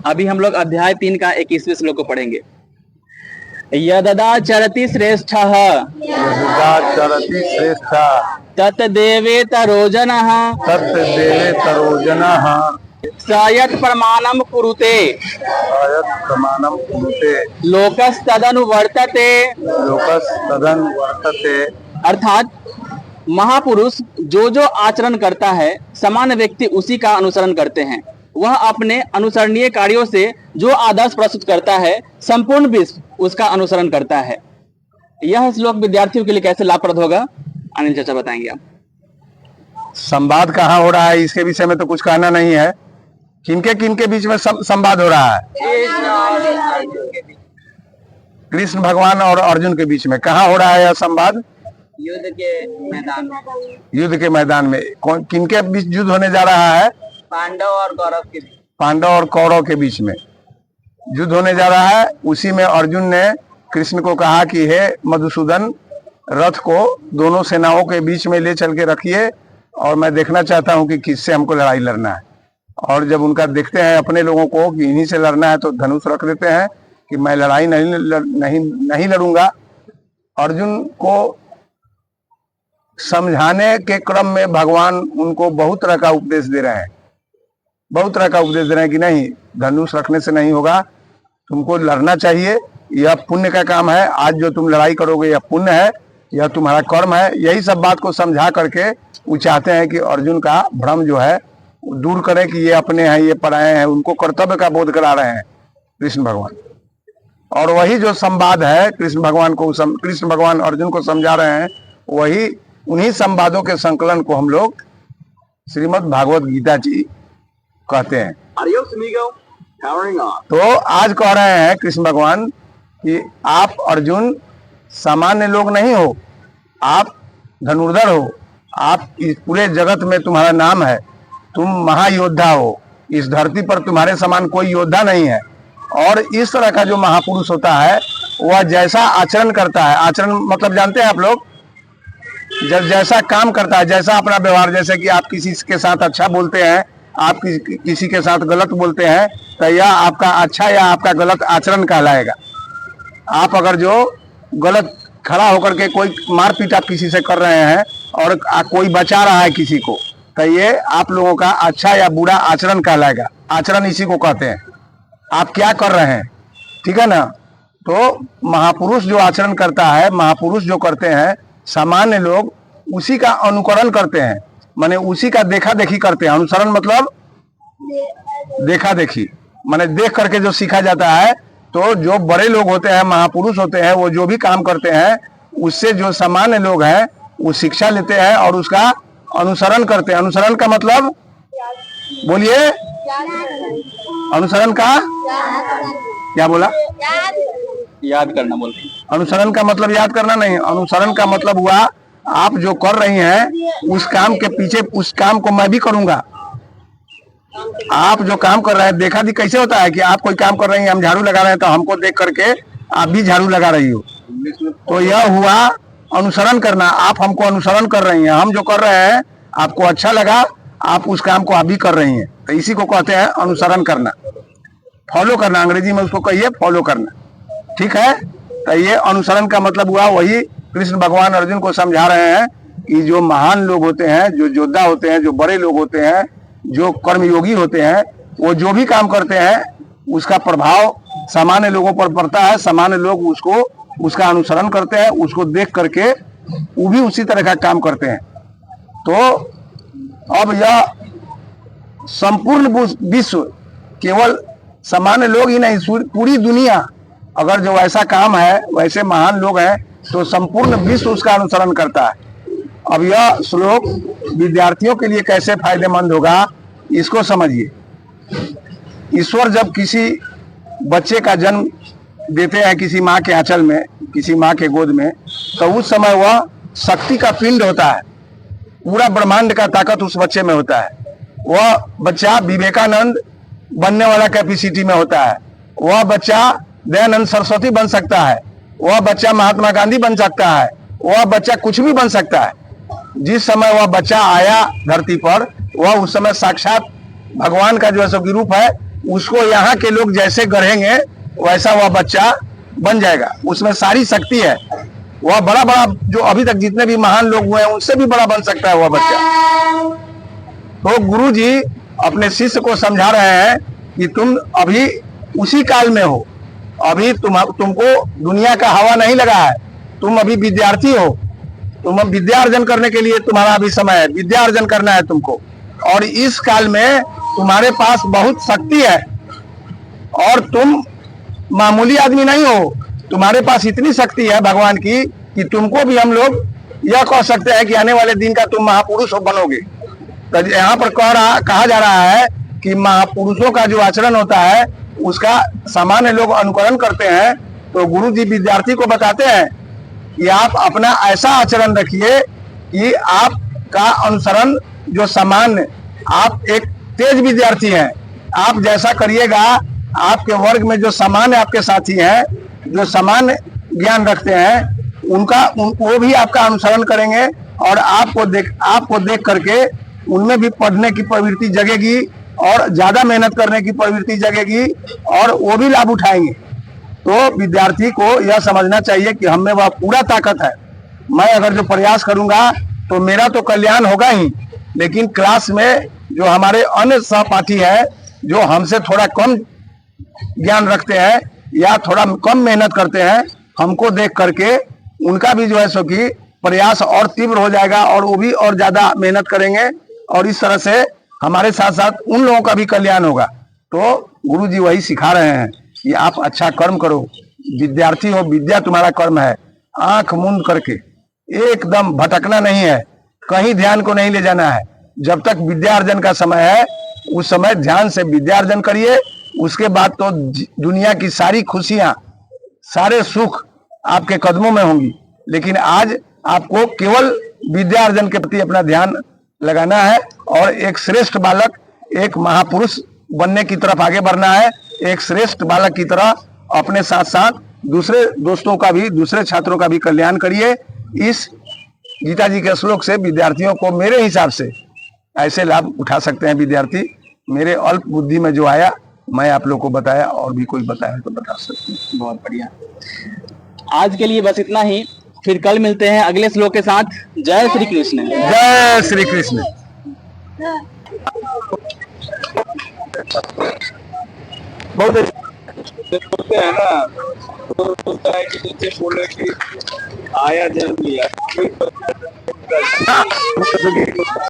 अभी हम लोग अध्याय 3 का 21वें श्लोक को पढ़ेंगे। यददा चरति श्रेष्ठः यदा चरति श्रेष्ठः तत्देवेतरो जनः तत्देवेतरो जनः स यत् प्रमाणं कुरुते प्रमाणं कुरुते लोकस्तदनुवर्तते। लोकस्तदनुवर्तते। अर्थात महापुरुष जो आचरण करता है सामान्य व्यक्ति उसी का अनुसरण करते हैं। वह अपने अनुसरणीय कार्यों से जो आदर्श प्रस्तुत करता है संपूर्ण विश्व उसका अनुसरण करता है। यह श्लोक विद्यार्थियों के लिए कैसे लाभप्रद होगा अनिल चाचा बताएंगे। आप संवाद कहाँ हो रहा है इसके विषय में तो कुछ कहना नहीं है। किनके बीच में संवाद हो रहा है? कृष्ण भगवान और अर्जुन के बीच में। कहाँ हो रहा है यह संवाद? युद्ध के मैदान में। युद्ध के मैदान में। किनके बीच युद्ध होने जा रहा है? पांडव और कौरव के बीच। पांडव और कौरव के बीच में युद्ध होने जा रहा है। उसी में अर्जुन ने कृष्ण को कहा कि हे मधुसूदन, रथ को दोनों सेनाओं के बीच में ले चल के रखिए और मैं देखना चाहता हूं कि किससे हमको लड़ाई लड़ना है। और जब उनका देखते हैं अपने लोगों को कि इन्हीं से लड़ना है तो धनुष रख देते हैं कि मैं लड़ाई नहीं लड़ूंगा। अर्जुन को समझाने के क्रम में भगवान उनको बहुत तरह का उपदेश दे रहे हैं। बहुत तरह का उपदेश दे रहे हैं कि नहीं, धनुष रखने से नहीं होगा, तुमको लड़ना चाहिए, यह पुण्य का काम है। आज जो तुम लड़ाई करोगे यह पुण्य है, यह तुम्हारा कर्म है। यही सब बात को समझा करके वो चाहते हैं कि अर्जुन का भ्रम जो है दूर करें कि ये अपने हैं, ये पराये हैं। उनको कर्तव्य का बोध करा रहे हैं कृष्ण भगवान। और वही जो संवाद है कृष्ण भगवान अर्जुन को समझा रहे हैं, वही उन्हीं संवादों के संकलन को हम लोग श्रीमद् भागवत गीता जी कहते हैं। तो आज कह रहे हैं कृष्ण भगवान कि आप अर्जुन सामान्य लोग नहीं हो, आप धनुर्धर हो। आप इस पूरे जगत में तुम्हारा नाम है, तुम महायोद्धा हो। इस धरती पर तुम्हारे समान कोई योद्धा नहीं है। और इस तरह का जो महापुरुष होता है वह जैसा आचरण करता है, आचरण मतलब जानते हैं आप लोग, जब जैसा काम करता है, जैसा अपना व्यवहार, जैसे कि आप किसी के साथ अच्छा बोलते हैं, आप किसी के साथ गलत बोलते हैं, तो यह आपका अच्छा या आपका गलत आचरण कहलाएगा। आप अगर जो गलत खड़ा होकर के कोई मारपीट आप किसी से कर रहे हैं और कोई बचा रहा है किसी को, तो ये आप लोगों का अच्छा या बुरा आचरण कहलाएगा। आचरण इसी को कहते हैं। आप क्या कर रहे हैं, ठीक है ना। तो महापुरुष जो आचरण करता है, महापुरुष जो करते हैं, सामान्य लोग उसी का अनुकरण करते हैं, माने उसी का देखा देखी करते हैं। अनुसरण मतलब देखा देखी, माने देख करके जो सीखा जाता है। तो जो बड़े लोग होते हैं, महापुरुष होते हैं, वो जो भी काम करते हैं उससे जो सामान्य लोग हैं वो शिक्षा लेते हैं और उसका अनुसरण करते हैं। अनुसरण का मतलब बोलिए, अनुसरण का क्या बोला? याद करना बोलते। अनुसरण का मतलब याद करना नहीं। अनुसरण का मतलब हुआ आप जो कर रही हैं उस काम के पीछे उस काम को मैं भी करूंगा। आप जो काम कर रहे हैं, देखा दी कैसे होता है कि आप कोई काम कर रही हैं, हम झाड़ू लगा रहे हैं तो हमको देख करके आप भी झाड़ू लगा रही हो, तो यह हुआ अनुसरण करना। आप हमको अनुसरण कर रही हैं, हम जो कर रहे हैं आपको अच्छा लगा, आप उस काम को आप भी कर रही हैं, तो इसी को कहते हैं अनुसरण करना, फॉलो करना। अंग्रेजी में उसको कहिए फॉलो करना, ठीक है। तो ये अनुसरण का मतलब हुआ। वही कृष्ण भगवान अर्जुन को समझा रहे हैं कि जो महान लोग होते हैं, जो योद्धा होते हैं, जो बड़े लोग होते हैं, जो कर्मयोगी होते हैं, वो जो भी काम करते हैं उसका प्रभाव सामान्य लोगों पर पड़ता है, सामान्य लोग उसको उसका अनुसरण करते हैं, उसको देख करके वो भी उसी तरह का काम करते हैं। तो अब यह संपूर्ण विश्व, केवल सामान्य लोग ही नहीं, पूरी दुनिया अगर जो ऐसा काम है, वैसे महान लोग हैं, तो संपूर्ण विश्व उसका अनुसरण करता है। अब यह श्लोक विद्यार्थियों के लिए कैसे फायदेमंद होगा, इसको समझिए। ईश्वर जब किसी बच्चे का जन्म देते हैं किसी माँ के आंचल में, किसी माँ के गोद में, तो उस समय वह शक्ति का पिंड होता है, पूरा ब्रह्मांड का ताकत उस बच्चे में होता है। वह बच्चा विवेकानंद बनने वाला कैपेसिटी में होता है, वह बच्चा दयानंद सरस्वती बन सकता है, वह बच्चा महात्मा गांधी बन सकता है, वह बच्चा कुछ भी बन सकता है। जिस समय वह बच्चा आया धरती पर, वह उस समय साक्षात भगवान का जो है सो रूप है, उसको यहाँ के लोग जैसे गढ़ेंगे वैसा वह बच्चा बन जाएगा। उसमें सारी शक्ति है, वह बड़ा बड़ा जो अभी तक जितने भी महान लोग हुए हैं उनसे भी बड़ा बन सकता है वह बच्चा। तो गुरु जी अपने शिष्य को समझा रहे हैं कि तुम अभी उसी काल में हो, अभी तुमको दुनिया का हवा नहीं लगा है, तुम अभी विद्यार्थी हो, तुम विद्या अर्जन करने के लिए तुम्हारा अभी समय है, विद्या अर्जन करना है तुमको। और इस काल में तुम्हारे पास बहुत शक्ति है और तुम मामूली आदमी नहीं हो, तुम्हारे पास इतनी शक्ति है भगवान की कि तुमको भी हम लोग यह कह सकते हैं कि आने वाले दिन का तुम महापुरुष बनोगे। तो यहाँ पर कहा जा रहा है कि महापुरुषों का जो आचरण होता है उसका सामान्य लोग अनुकरण करते हैं। तो गुरु जी विद्यार्थी को बताते हैं कि आप अपना ऐसा आचरण रखिए कि आपका अनुसरण जो सामान्य, आप एक तेज विद्यार्थी हैं, आप जैसा करिएगा, आपके वर्ग में जो सामान्य आपके साथी हैं, जो सामान्य ज्ञान रखते हैं, वो भी आपका अनुसरण करेंगे और आपको देख करके उनमें भी पढ़ने की प्रवृत्ति जगेगी और ज्यादा मेहनत करने की प्रवृत्ति जगेगी और वो भी लाभ उठाएंगे। तो विद्यार्थी को यह समझना चाहिए कि हम में वह पूरा ताकत है, मैं अगर जो प्रयास करूंगा तो मेरा तो कल्याण होगा ही, लेकिन क्लास में जो हमारे अन्य सहपाठी है, जो हमसे थोड़ा कम ज्ञान रखते हैं या थोड़ा कम मेहनत करते हैं, हमको देख करके उनका भी जो है सो कि प्रयास और तीव्र हो जाएगा और वो भी और ज्यादा मेहनत करेंगे और इस तरह से हमारे साथ साथ उन लोगों का भी कल्याण होगा। तो गुरु जी वही सिखा रहे हैं कि आप अच्छा कर्म करो, विद्यार्थी हो, विद्या तुम्हारा कर्म है, आंख मूंद करके एकदम भटकना नहीं है, कहीं ध्यान को नहीं ले जाना है। जब तक विद्या अर्जन का समय है उस समय ध्यान से विद्या अर्जन करिए, उसके बाद तो दुनिया की सारी खुशियां, सारे सुख आपके कदमों में होंगी। लेकिन आज आपको केवल विद्या अर्जन के प्रति अपना ध्यान लगाना है और एक श्रेष्ठ बालक, एक महापुरुष बनने की तरफ आगे बढ़ना है। एक श्रेष्ठ बालक की तरह अपने साथ साथ दूसरे दोस्तों का भी, दूसरे छात्रों का भी कल्याण करिए। इस गीता जी के श्लोक से विद्यार्थियों को मेरे हिसाब से ऐसे लाभ उठा सकते हैं विद्यार्थी। मेरे अल्प बुद्धि में जो आया मैं आप लोग को बताया, और भी कोई बताया तो बता सकते हैं। बहुत बढ़िया। आज के लिए बस इतना ही, फिर कल मिलते हैं अगले श्लोक के साथ। जय श्री कृष्ण। जय श्री कृष्ण। बहुत होते हैं ना, तो होता है कि नीचे बोले कि आया जन्म लिया